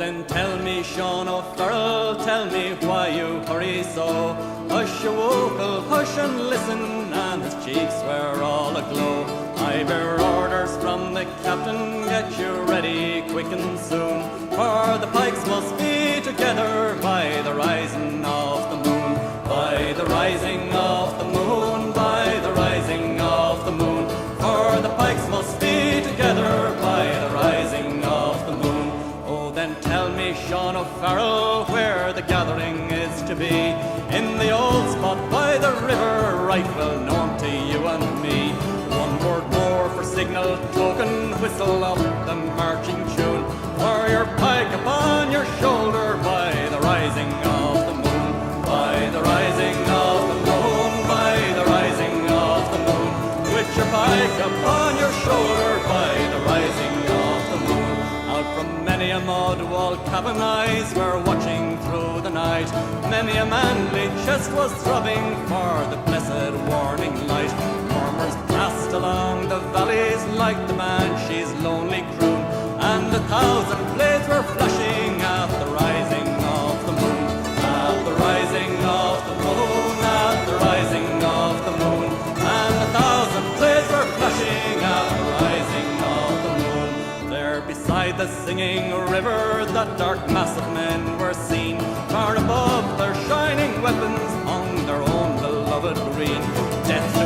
then tell me, Sean O'Farrell, tell me why you hurry so. Hush, you wokel, hush and listen, and his cheeks were all aglow. I bear orders from the captain, get you ready quick and soon, for the pikes must be together by the rising of the moon. By the rising of the moon, by the rising of the moon, for the pikes must be together by the rising of the moon. Oh, then tell me, Sean O'Farrell, where the gathering is to be. In the old spot by the river, right well known to you and me. One word more for signal token, whistle up the marching tune, for your pike upon your shoulder by the rising of the moon. By the rising of the moon, by the rising of the moon, with your pike upon your shoulder by the rising of the moon. Out from many a mud wall cabin eyes were watching through the night. Many a manly chest was throbbing for the blessed warning light. Murmurs passed along the valleys like the banshee's lonely croon, and 1,000 blades were flashing at the rising of the moon. At the rising of the moon, at the rising of the moon, and 1,000 blades were flashing at the rising of the moon. There beside the singing river, that dark mass of men were seen. Far above their shining weapons hung their own beloved green. Death